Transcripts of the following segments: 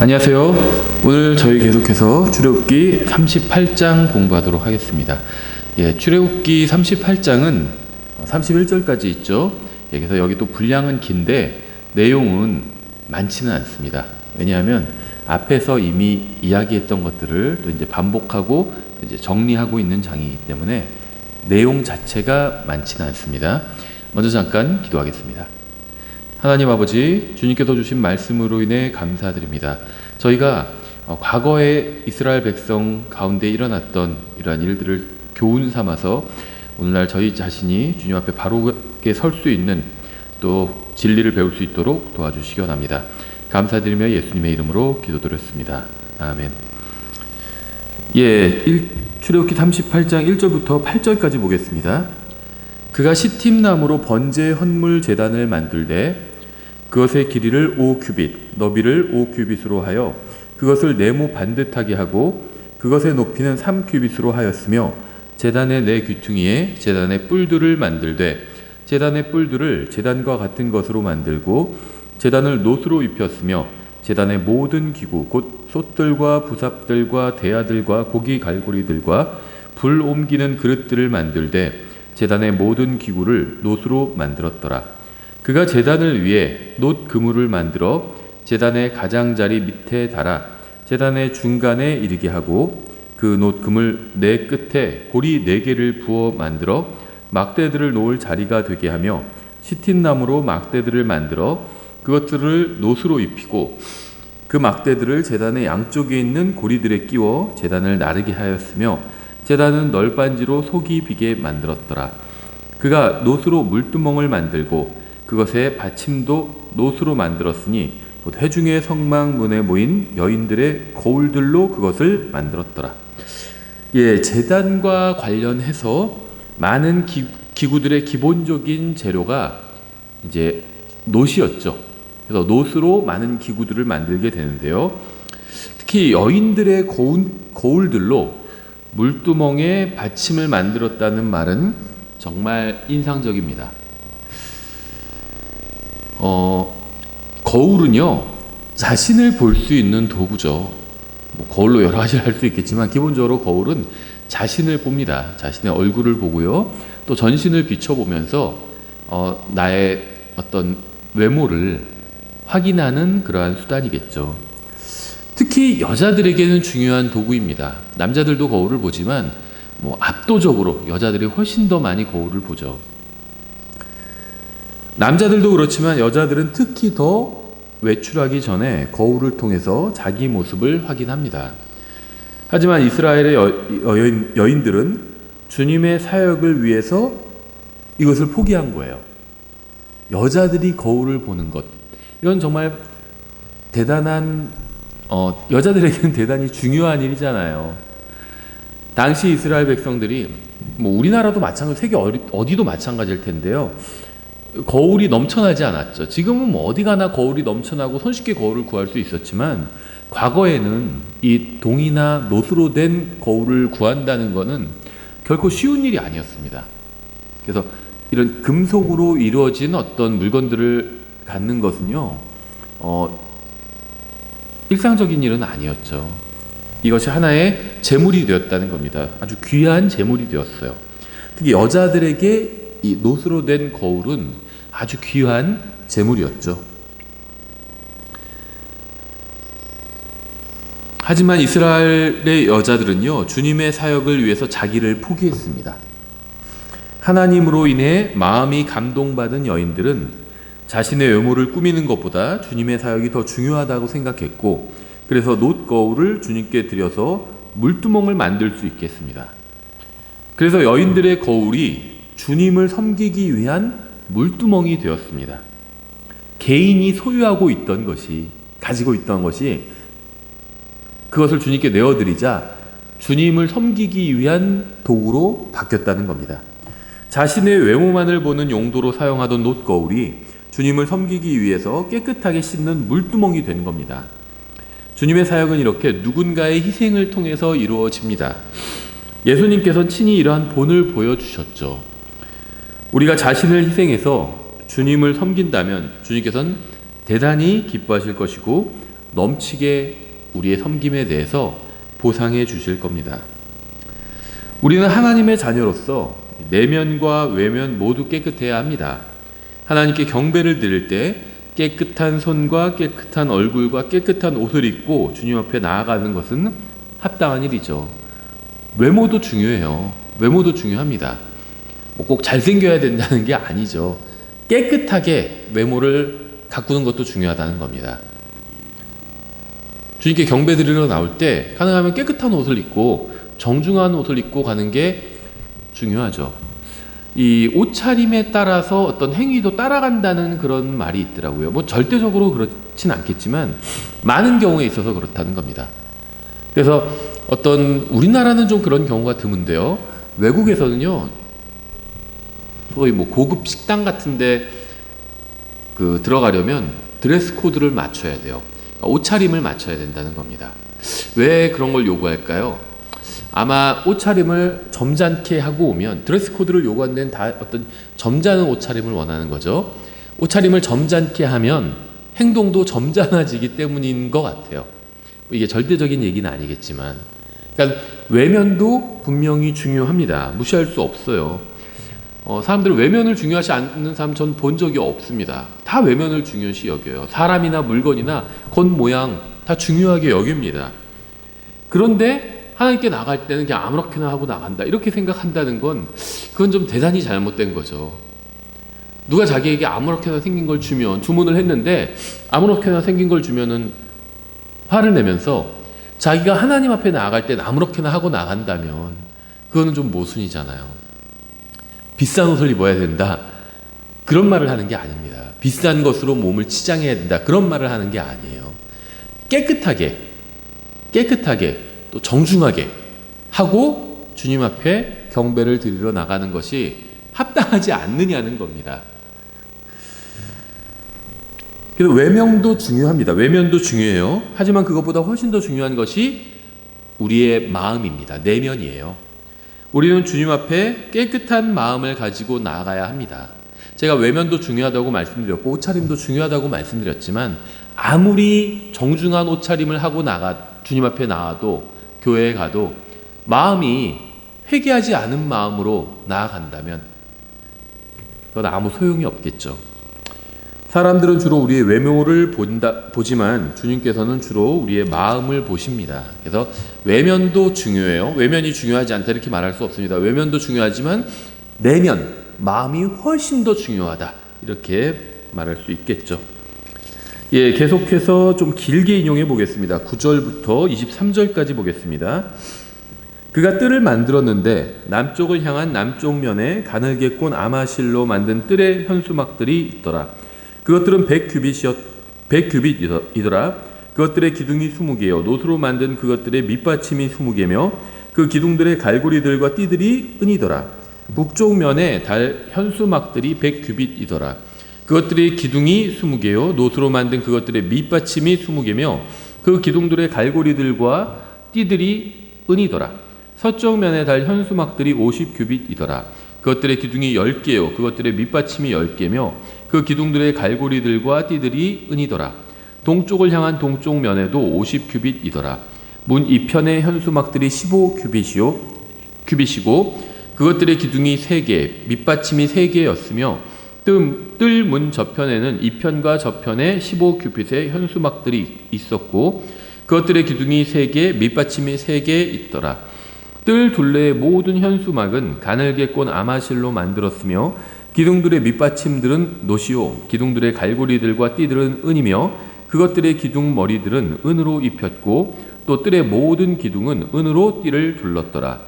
안녕하세요. 오늘 저희 계속해서 출애굽기 38장 공부하도록 하겠습니다. 출애굽기 38장은 31절까지 있죠. 그래서 여기 또 분량은 긴데 내용은 많지는 않습니다. 왜냐하면 앞에서 이미 이야기했던 것들을 또 이제 반복하고 이제 정리하고 있는 장이기 때문에 내용 자체가 많지는 않습니다. 먼저 잠깐 기도하겠습니다. 하나님 아버지, 주님께서 주신 말씀으로 인해 감사드립니다. 저희가 과거에 이스라엘 백성 가운데 일어났던 이러한 일들을 교훈 삼아서 오늘날 저희 자신이 주님 앞에 바르게 설 수 있는 또 진리를 배울 수 있도록 도와주시기 원합니다. 감사드리며 예수님의 이름으로 기도드렸습니다. 아멘. 출애굽기 38장 1절부터 8절까지 보겠습니다. 그가 시팀나무로 번제 헌물 제단을 만들되 그것의 길이를 5규빗, 너비를 5규빗으로 하여 그것을 네모 반듯하게 하고 그것의 높이는 3규빗으로 하였으며 제단의 네 귀퉁이에 제단의 뿔들을 만들되 제단의 뿔들을 제단과 같은 것으로 만들고 제단을 놋으로 입혔으며 제단의 모든 기구 곧 솥들과 부삽들과 대야들과 고기 갈고리들과 불 옮기는 그릇들을 만들되 제단의 모든 기구를 놋으로 만들었더라. 그가 제단을 위해 놋 그물을 만들어 제단의 가장자리 밑에 달아 제단의 중간에 이르게 하고 그 놋 그물 네 끝에 고리 4개를 부어 만들어 막대들을 놓을 자리가 되게 하며 시틴나무로 막대들을 만들어 그것들을 놋으로 입히고 그 막대들을 제단의 양쪽에 있는 고리들에 끼워 제단을 나르게 하였으며 제단은 널빤지로 속이 비게 만들었더라. 그가 놋으로 물두멍을 만들고 그것의 받침도 놋으로 만들었으니 곧 회중의 성막문에 모인 여인들의 거울들로 그것을 만들었더라. 제단과 관련해서 많은 기구들의 기본적인 재료가 이제 놋이었죠. 그래서 놋으로 많은 기구들을 만들게 되는데요. 특히 여인들의 거울들로 물두멍에 받침을 만들었다는 말은 정말 인상적입니다. 거울은요, 자신을 볼 수 있는 도구죠. 거울로 여러 가지를 할 수 있겠지만 기본적으로 거울은 자신을 봅니다. 자신의 얼굴을 보고요. 또 전신을 비춰보면서 나의 어떤 외모를 확인하는 그러한 수단이겠죠. 특히 여자들에게는 중요한 도구입니다. 남자들도 거울을 보지만 압도적으로 여자들이 훨씬 더 많이 거울을 보죠. 남자들도 그렇지만 여자들은 특히 더 외출하기 전에 거울을 통해서 자기 모습을 확인합니다. 하지만 이스라엘의 여인들은 주님의 사역을 위해서 이것을 포기한 거예요. 여자들이 거울을 보는 것, 이건 정말 대단한 여자들에게는 대단히 중요한 일이잖아요. 당시 이스라엘 백성들이 우리나라도 마찬가지, 세계 어디도 마찬가지일 텐데요. 거울이 넘쳐나지 않았죠. 지금은 어디 가나 거울이 넘쳐나고 손쉽게 거울을 구할 수 있었지만 과거에는 이 동이나 놋으로 된 거울을 구한다는 것은 결코 쉬운 일이 아니었습니다. 그래서 이런 금속으로 이루어진 어떤 물건들을 갖는 것은요, 일상적인 일은 아니었죠. 이것이 하나의 재물이 되었다는 겁니다. 아주 귀한 재물이 되었어요. 특히 여자들에게 이 놋으로 된 거울은 아주 귀한 재물이었죠. 하지만 이스라엘의 여자들은요, 주님의 사역을 위해서 자기를 포기했습니다. 하나님으로 인해 마음이 감동받은 여인들은 자신의 외모를 꾸미는 것보다 주님의 사역이 더 중요하다고 생각했고, 그래서 놋 거울을 주님께 드려서 물두멍을 만들 수 있게 했습니다. 그래서 여인들의 거울이 주님을 섬기기 위한 물두멍이 되었습니다. 개인이 소유하고 있던 것이, 가지고 있던 것이 그것을 주님께 내어드리자 주님을 섬기기 위한 도구로 바뀌었다는 겁니다. 자신의 외모만을 보는 용도로 사용하던 놋 거울이 주님을 섬기기 위해서 깨끗하게 씻는 물두멍이 된 겁니다. 주님의 사역은 이렇게 누군가의 희생을 통해서 이루어집니다. 예수님께서는 친히 이러한 본을 보여주셨죠. 우리가 자신을 희생해서 주님을 섬긴다면 주님께서는 대단히 기뻐하실 것이고 넘치게 우리의 섬김에 대해서 보상해 주실 겁니다. 우리는 하나님의 자녀로서 내면과 외면 모두 깨끗해야 합니다. 하나님께 경배를 드릴 때 깨끗한 손과 깨끗한 얼굴과 깨끗한 옷을 입고 주님 앞에 나아가는 것은 합당한 일이죠. 외모도 중요해요. 외모도 중요합니다. 꼭 잘생겨야 된다는 게 아니죠. 깨끗하게 외모를 가꾸는 것도 중요하다는 겁니다. 주님께 경배 드리러 나올 때 가능하면 깨끗한 옷을 입고 정중한 옷을 입고 가는 게 중요하죠. 이 옷차림에 따라서 어떤 행위도 따라간다는 그런 말이 있더라고요. 뭐 절대적으로 그렇진 않겠지만 많은 경우에 있어서 그렇다는 겁니다. 그래서 우리나라는 좀 그런 경우가 드문데요. 외국에서는요, 소위 뭐 고급 식당 같은데 들어가려면 드레스 코드를 맞춰야 돼요. 옷차림을 맞춰야 된다는 겁니다. 왜 그런 걸 요구할까요? 아마 옷차림을 점잖게 하고 오면, 드레스 코드를 요구한 데는 다 어떤 점잖은 옷차림을 원하는 거죠. 옷차림을 점잖게 하면 행동도 점잖아지기 때문인 것 같아요. 이게 절대적인 얘기는 아니겠지만, 그러니까 외면도 분명히 중요합니다. 무시할 수 없어요. 사람들은 외면을 중요하지 않는 사람 전 본 적이 없습니다. 다 외면을 중요시 여겨요. 사람이나 물건이나 겉모양 다 중요하게 여깁니다. 그런데 하나님께 나갈 때는 그냥 아무렇게나 하고 나간다, 이렇게 생각한다는 건 그건 좀 대단히 잘못된 거죠. 누가 자기에게 아무렇게나 생긴 걸 주면, 주문을 했는데 아무렇게나 생긴 걸 주면은 화를 내면서 자기가 하나님 앞에 나아갈 때 아무렇게나 하고 나간다면 그거는 좀 모순이잖아요. 비싼 옷을 입어야 된다, 그런 말을 하는 게 아닙니다. 비싼 것으로 몸을 치장해야 된다, 그런 말을 하는 게 아니에요. 깨끗하게 또 정중하게 하고 주님 앞에 경배를 드리러 나가는 것이 합당하지 않느냐는 겁니다. 그래서 외명도 중요합니다. 외면도 중요해요. 하지만 그것보다 훨씬 더 중요한 것이 우리의 마음입니다. 내면이에요. 우리는 주님 앞에 깨끗한 마음을 가지고 나아가야 합니다. 제가 외면도 중요하다고 말씀드렸고 옷차림도 중요하다고 말씀드렸지만, 아무리 정중한 옷차림을 하고 주님 앞에 나와도, 교회에 가도 마음이 회개하지 않은 마음으로 나아간다면 그건 아무 소용이 없겠죠. 사람들은 주로 우리의 외모를 보지만 주님께서는 주로 우리의 마음을 보십니다. 그래서 외면도 중요해요. 외면이 중요하지 않다 이렇게 말할 수 없습니다. 외면도 중요하지만 내면, 마음이 훨씬 더 중요하다, 이렇게 말할 수 있겠죠. 예, 계속해서 좀 길게 인용해 보겠습니다. 9절부터 23절까지 보겠습니다. 그가 뜰을 만들었는데 남쪽을 향한 남쪽 면에 가늘게 꼰 아마실로 만든 뜰의 현수막들이 있더라. 그것들은 100규빗이더라. 그것들의 기둥이 20개요. 노수로 만든 그것들의 밑받침이 20개며 그 기둥들의 갈고리들과 띠들이 은이더라. 북쪽 면에 달 현수막들이 100규빗이더라. 그것들의 기둥이 20개요. 노수로 만든 그것들의 밑받침이 20개며 그 기둥들의 갈고리들과 띠들이 은이더라. 서쪽 면에 달 현수막들이 50규빗이더라. 그것들의 기둥이 10개요. 그것들의 밑받침이 10개며 그 기둥들의 갈고리들과 띠들이 은이더라. 동쪽을 향한 동쪽 면에도 50규빗이더라. 문 이편의 현수막들이 15규빗이고 그것들의 기둥이 3개, 밑받침이 3개였으며 뜰 문 저편에는 이편과 저편에 15규빗의 현수막들이 있었고 그것들의 기둥이 3개, 밑받침이 3개 있더라. 뜰 둘레의 모든 현수막은 가늘게 꼰 아마실로 만들었으며 기둥들의 밑받침들은 노시오, 기둥들의 갈고리들과 띠들은 은이며 그것들의 기둥 머리들은 은으로 입혔고 또 뜰의 모든 기둥은 은으로 띠를 둘렀더라.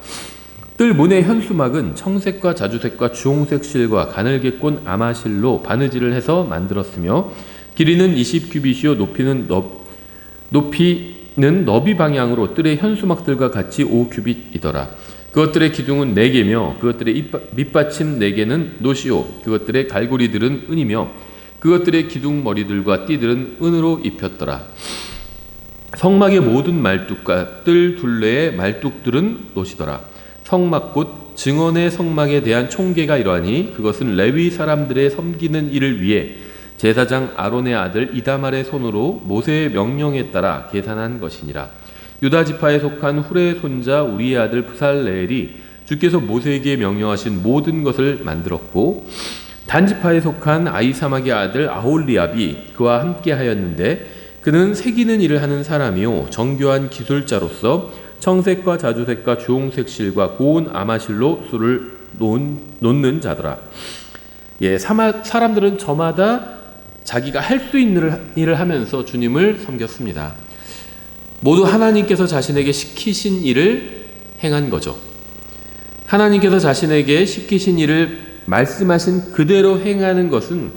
뜰 문의 현수막은 청색과 자주색과 주홍색 실과 가늘게 꼰 아마실로 바느질을 해서 만들었으며 길이는 20규빗이요 높이는 너비 방향으로 뜰의 현수막들과 같이 5규빗이더라. 그것들의 기둥은 4개며 그것들의 밑받침 4개는 노시오, 그것들의 갈고리들은 은이며 그것들의 기둥 머리들과 띠들은 은으로 입혔더라. 성막의 모든 말뚝과 뜰 둘레의 말뚝들은 노시더라. 성막 곧 증언의 성막에 대한 총계가 이러하니 그것은 레위 사람들의 섬기는 일을 위해 제사장 아론의 아들 이다말의 손으로 모세의 명령에 따라 계산한 것이니라. 유다 지파에 속한 훌의 손자 우리의 아들 브살레엘이 주께서 모세에게 명령하신 모든 것을 만들었고, 단 지파에 속한 아이사막의 아들 아홀리압이 그와 함께 하였는데, 그는 새기는 일을 하는 사람이요 정교한 기술자로서 청색과 자주색과 주홍색 실과 고운 아마실로 술을 놓는 자더라. 사람들은 저마다 자기가 할 수 있는 일을 하면서 주님을 섬겼습니다. 모두 하나님께서 자신에게 시키신 일을 행한 거죠. 하나님께서 자신에게 시키신 일을 말씀하신 그대로 행하는 것은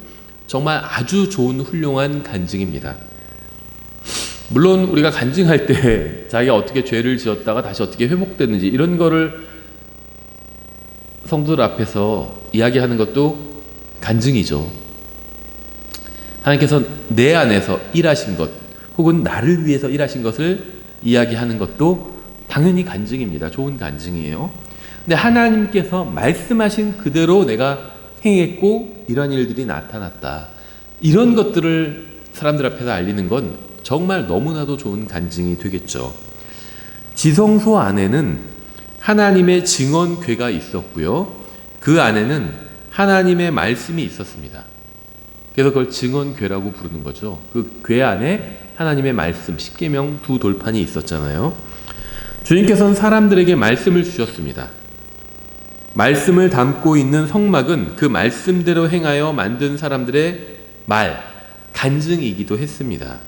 정말 아주 좋은 훌륭한 간증입니다. 물론 우리가 간증할 때 자기가 어떻게 죄를 지었다가 다시 어떻게 회복됐는지 이런 거를 성도들 앞에서 이야기하는 것도 간증이죠. 하나님께서 내 안에서 일하신 것 혹은 나를 위해서 일하신 것을 이야기하는 것도 당연히 간증입니다. 좋은 간증이에요. 근데 하나님께서 말씀하신 그대로 내가 행했고 이런 일들이 나타났다. 이런 것들을 사람들 앞에서 알리는 건 정말 너무나도 좋은 간증이 되겠죠. 지성소 안에는 하나님의 증언궤가 있었고요. 그 안에는 하나님의 말씀이 있었습니다. 그래서 그걸 증언궤라고 부르는 거죠. 그 궤 안에 하나님의 말씀, 십계명 두 돌판이 있었잖아요. 주님께서는 사람들에게 말씀을 주셨습니다. 말씀을 담고 있는 성막은 그 말씀대로 행하여 만든 사람들의 말, 간증이기도 했습니다.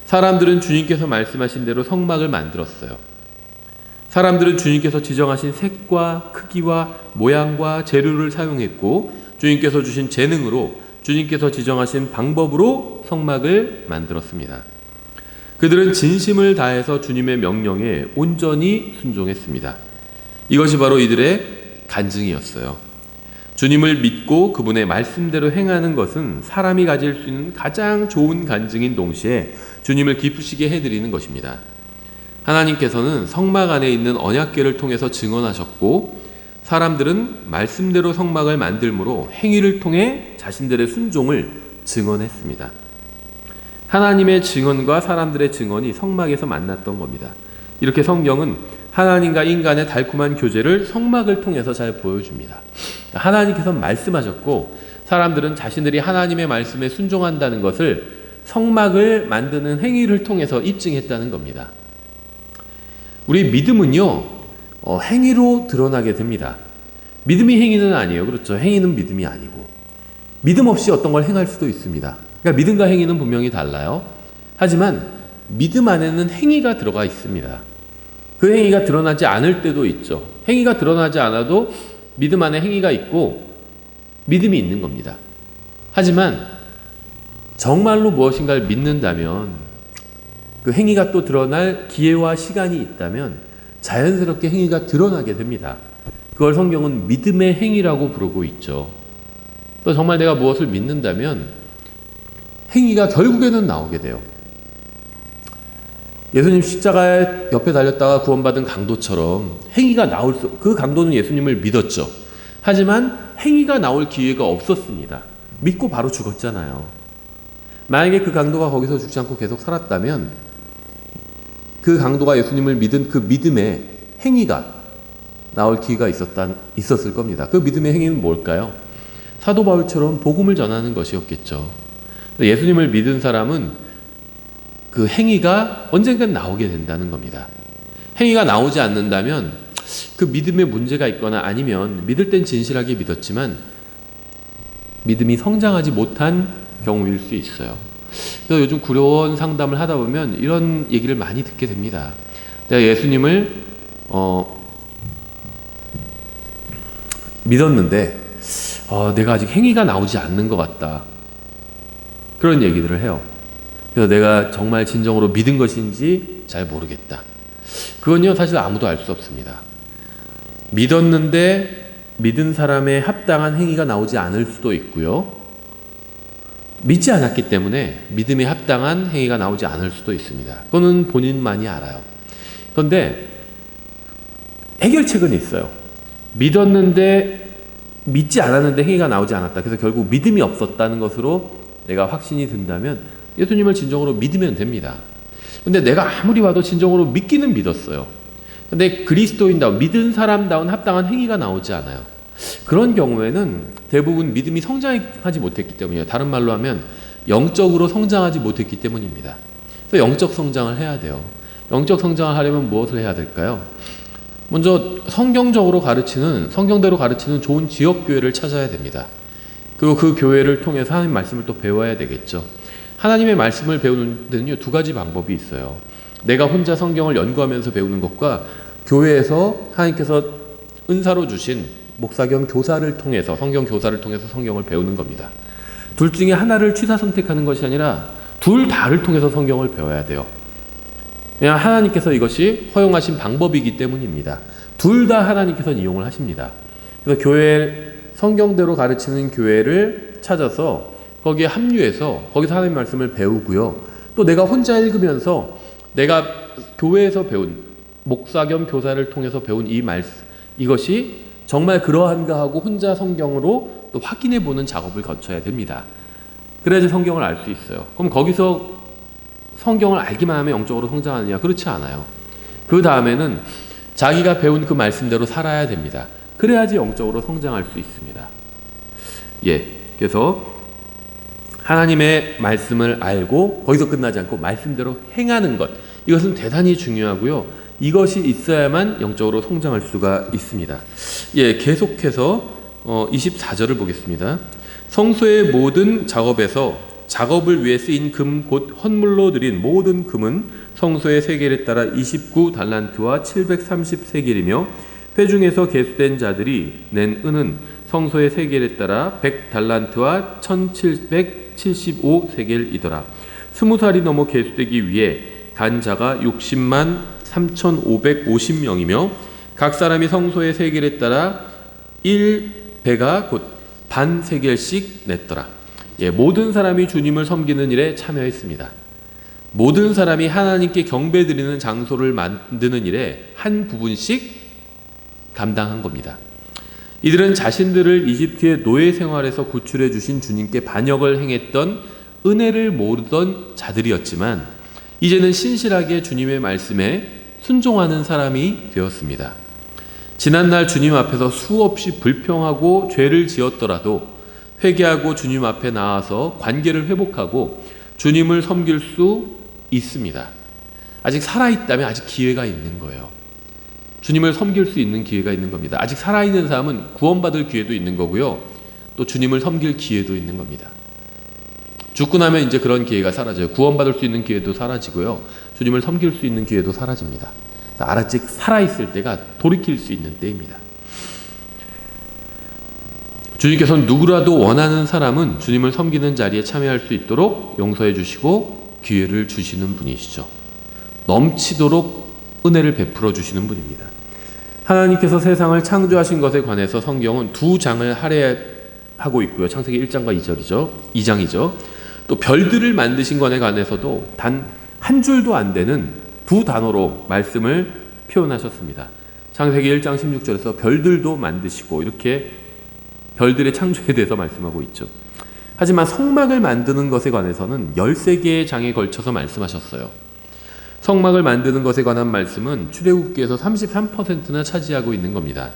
사람들은 주님께서 말씀하신 대로 성막을 만들었어요. 사람들은 주님께서 지정하신 색과 크기와 모양과 재료를 사용했고, 주님께서 주신 재능으로 주님께서 지정하신 방법으로 성막을 만들었습니다. 그들은 진심을 다해서 주님의 명령에 온전히 순종했습니다. 이것이 바로 이들의 간증이었어요. 주님을 믿고 그분의 말씀대로 행하는 것은 사람이 가질 수 있는 가장 좋은 간증인 동시에 주님을 기쁘시게 해드리는 것입니다. 하나님께서는 성막 안에 있는 언약궤를 통해서 증언하셨고, 사람들은 말씀대로 성막을 만들므로 행위를 통해 자신들의 순종을 증언했습니다. 하나님의 증언과 사람들의 증언이 성막에서 만났던 겁니다. 이렇게 성경은 하나님과 인간의 달콤한 교제를 성막을 통해서 잘 보여줍니다. 하나님께서 말씀하셨고, 사람들은 자신들이 하나님의 말씀에 순종한다는 것을 성막을 만드는 행위를 통해서 입증했다는 겁니다. 우리 믿음은요, 행위로 드러나게 됩니다. 믿음이 행위는 아니에요. 그렇죠? 행위는 믿음이 아니고. 믿음 없이 어떤 걸 행할 수도 있습니다. 그러니까 믿음과 행위는 분명히 달라요. 하지만 믿음 안에는 행위가 들어가 있습니다. 그 행위가 드러나지 않을 때도 있죠. 행위가 드러나지 않아도 믿음 안에 행위가 있고 믿음이 있는 겁니다. 하지만 정말로 무엇인가를 믿는다면, 그 행위가 또 드러날 기회와 시간이 있다면 자연스럽게 행위가 드러나게 됩니다. 그걸 성경은 믿음의 행위라고 부르고 있죠. 또 정말 내가 무엇을 믿는다면 행위가 결국에는 나오게 돼요. 예수님 십자가 옆에 달렸다가 구원받은 강도처럼 행위가 그 강도는 예수님을 믿었죠. 하지만 행위가 나올 기회가 없었습니다. 믿고 바로 죽었잖아요. 만약에 그 강도가 거기서 죽지 않고 계속 살았다면 그 강도가 예수님을 믿은 그 믿음의 행위가 나올 기회가 있었을 겁니다. 그 믿음의 행위는 뭘까요? 사도 바울처럼 복음을 전하는 것이었겠죠. 예수님을 믿은 사람은 그 행위가 언젠간 나오게 된다는 겁니다. 행위가 나오지 않는다면 그 믿음에 문제가 있거나 아니면 믿을 땐 진실하게 믿었지만 믿음이 성장하지 못한 경우일 수 있어요. 그래서 요즘 구원 상담을 하다 보면 이런 얘기를 많이 듣게 됩니다. 내가 예수님을 믿었는데 내가 아직 행위가 나오지 않는 것 같다. 그런 얘기들을 해요. 그래서 내가 정말 진정으로 믿은 것인지 잘 모르겠다. 그건요, 사실 아무도 알 수 없습니다. 믿었는데 믿은 사람의 합당한 행위가 나오지 않을 수도 있고요. 믿지 않았기 때문에 믿음에 합당한 행위가 나오지 않을 수도 있습니다. 그거는 본인만이 알아요. 그런데 해결책은 있어요. 믿었는데 믿지 않았는데 행위가 나오지 않았다. 그래서 결국 믿음이 없었다는 것으로 내가 확신이 든다면 예수님을 진정으로 믿으면 됩니다. 근데 내가 아무리 봐도 진정으로 믿기는 믿었어요. 근데 그리스도인다운 믿은 사람다운 합당한 행위가 나오지 않아요. 그런 경우에는 대부분 믿음이 성장하지 못했기 때문이에요. 다른 말로 하면 영적으로 성장하지 못했기 때문입니다. 그래서 영적 성장을 해야 돼요. 영적 성장을 하려면 무엇을 해야 될까요? 먼저 성경대로 가르치는 좋은 지역교회를 찾아야 됩니다. 그리고 그 교회를 통해서 하나님 말씀을 또 배워야 되겠죠. 하나님의 말씀을 배우는 데는요, 두 가지 방법이 있어요. 내가 혼자 성경을 연구하면서 배우는 것과 교회에서 하나님께서 은사로 주신 목사 겸 교사를 통해서, 성경 교사를 통해서 성경을 배우는 겁니다. 둘 중에 하나를 취사 선택하는 것이 아니라 둘 다를 통해서 성경을 배워야 돼요. 그냥 하나님께서 이것이 허용하신 방법이기 때문입니다. 둘 다 하나님께서는 이용을 하십니다. 그래서 성경대로 가르치는 교회를 찾아서 거기에 합류해서 거기서 하나님 말씀을 배우고요. 또 내가 혼자 읽으면서 내가 교회에서 배운 목사 겸 교사를 통해서 배운 이것이 정말 그러한가 하고 혼자 성경으로 또 확인해 보는 작업을 거쳐야 됩니다. 그래야지 성경을 알 수 있어요. 그럼 거기서 성경을 알기만 하면 영적으로 성장하느냐? 그렇지 않아요. 그 다음에는 자기가 배운 그 말씀대로 살아야 됩니다. 그래야지 영적으로 성장할 수 있습니다. 그래서 하나님의 말씀을 알고 거기서 끝나지 않고 말씀대로 행하는 것, 이것은 대단히 중요하고요. 이것이 있어야만 영적으로 성장할 수가 있습니다. 계속해서 24절을 보겠습니다. 성소의 모든 작업에서 작업을 위해 쓰인 금 곧 헌물로 드린 모든 금은 성소의 세겔에 따라 29달란트와 730세겔이며 회중에서 계수된 자들이 낸 은은 성소의 세겔에 따라 100달란트와 1775세겔이더라. 20살이 넘어 계수되기 위해 간 자가 60만 3550명이며 각 사람이 성소의 세겔에 따라 1배가 곧 반 세겔씩 냈더라. 모든 사람이 주님을 섬기는 일에 참여했습니다. 모든 사람이 하나님께 경배드리는 장소를 만드는 일에 한 부분씩 감당한 겁니다. 이들은 자신들을 이집트의 노예 생활에서 구출해 주신 주님께 반역을 행했던 은혜를 모르던 자들이었지만 이제는 신실하게 주님의 말씀에 순종하는 사람이 되었습니다. 지난날 주님 앞에서 수없이 불평하고 죄를 지었더라도 회개하고 주님 앞에 나와서 관계를 회복하고 주님을 섬길 수 있습니다. 아직 살아있다면 아직 기회가 있는 거예요. 주님을 섬길 수 있는 기회가 있는 겁니다. 아직 살아있는 사람은 구원받을 기회도 있는 거고요. 또 주님을 섬길 기회도 있는 겁니다. 죽고 나면 이제 그런 기회가 사라져요. 구원받을 수 있는 기회도 사라지고요. 주님을 섬길 수 있는 기회도 사라집니다. 아직 살아있을 때가 돌이킬 수 있는 때입니다. 주님께서는 누구라도 원하는 사람은 주님을 섬기는 자리에 참여할 수 있도록 용서해 주시고 기회를 주시는 분이시죠. 넘치도록 은혜를 베풀어 주시는 분입니다. 하나님께서 세상을 창조하신 것에 관해서 성경은 두 장을 할애하고 있고요. 창세기 1장과 2장이죠. 또 별들을 만드신 것에 관해서도 단 한 줄도 안 되는 두 단어로 말씀을 표현하셨습니다. 창세기 1장 16절에서 별들도 만드시고 이렇게 별들의 창조에 대해서 말씀하고 있죠. 하지만 성막을 만드는 것에 관해서는 13개의 장에 걸쳐서 말씀하셨어요. 성막을 만드는 것에 관한 말씀은 출애굽기에서 33%나 차지하고 있는 겁니다.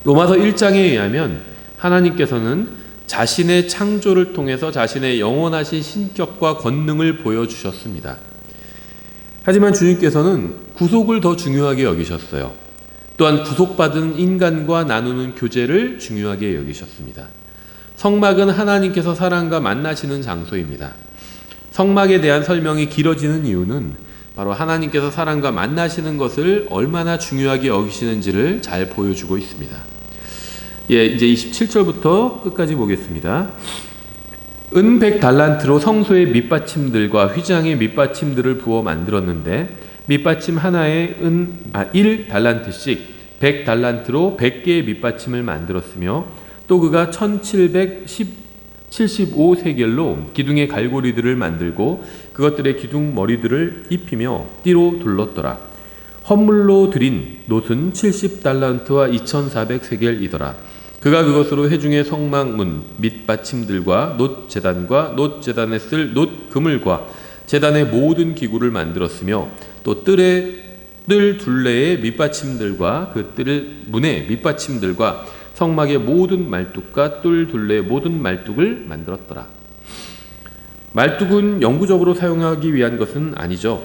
로마서 1장에 의하면 하나님께서는 자신의 창조를 통해서 자신의 영원하신 신격과 권능을 보여주셨습니다. 하지만 주님께서는 구속을 더 중요하게 여기셨어요. 또한 구속받은 인간과 나누는 교제를 중요하게 여기셨습니다. 성막은 하나님께서 사람과 만나시는 장소입니다. 성막에 대한 설명이 길어지는 이유는 바로 하나님께서 사람과 만나시는 것을 얼마나 중요하게 여기시는지를 잘 보여주고 있습니다. 이제 27절부터 끝까지 보겠습니다. 은 100달란트로 성소의 밑받침들과 휘장의 밑받침들을 부어 만들었는데 밑받침 하나에 1달란트씩 100달란트로 100개의 밑받침을 만들었으며 또 그가 1775세겔로 기둥의 갈고리들을 만들고 그것들의 기둥 머리들을 입히며 띠로 둘렀더라. 헌물로 드린 놋은 70달란트와 2400세겔이더라. 그가 그것으로 회중의 성막문 및 받침들과 놋 제단과 놋 제단에 쓸 놋 그물과 제단의 모든 기구를 만들었으며 또 뜰 둘레의 밑받침들과 그 뜰 문의 밑받침들과 성막의 모든 말뚝과 뜰 둘레의 모든 말뚝을 만들었더라. 말뚝은 영구적으로 사용하기 위한 것은 아니죠.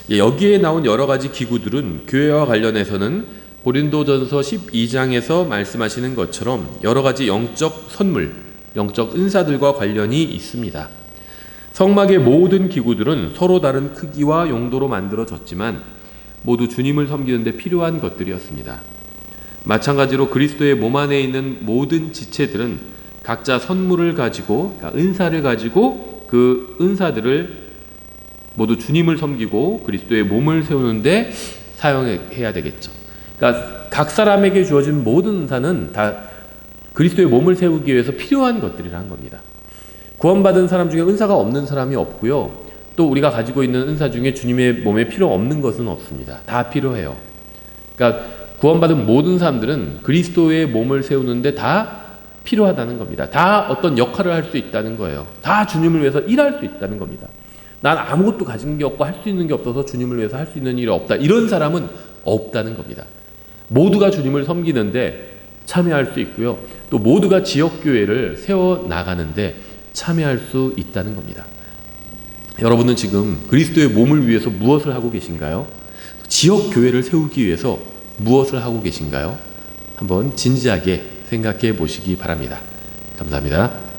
여기에 나온 여러 가지 기구들은 교회와 관련해서는 고린도전서 12장에서 말씀하시는 것처럼 여러 가지 영적 선물, 영적 은사들과 관련이 있습니다. 성막의 모든 기구들은 서로 다른 크기와 용도로 만들어졌지만 모두 주님을 섬기는 데 필요한 것들이었습니다. 마찬가지로 그리스도의 몸 안에 있는 모든 지체들은 각자 선물을 가지고, 그러니까 은사를 가지고 그 은사들을 모두 주님을 섬기고 그리스도의 몸을 세우는데 사용해야 되겠죠. 그러니까 각 사람에게 주어진 모든 은사는 다 그리스도의 몸을 세우기 위해서 필요한 것들이라는 겁니다. 구원받은 사람 중에 은사가 없는 사람이 없고요. 또 우리가 가지고 있는 은사 중에 주님의 몸에 필요 없는 것은 없습니다. 다 필요해요. 그러니까 구원받은 모든 사람들은 그리스도의 몸을 세우는데 다 필요하다는 겁니다. 다 어떤 역할을 할 수 있다는 거예요. 다 주님을 위해서 일할 수 있다는 겁니다. 난 아무것도 가진 게 없고 할 수 있는 게 없어서 주님을 위해서 할 수 있는 일이 없다. 이런 사람은 없다는 겁니다. 모두가 주님을 섬기는데 참여할 수 있고요. 또 모두가 지역교회를 세워나가는데 참여할 수 있다는 겁니다. 여러분은 지금 그리스도의 몸을 위해서 무엇을 하고 계신가요? 지역교회를 세우기 위해서 무엇을 하고 계신가요? 한번 진지하게 생각해 보시기 바랍니다. 감사합니다.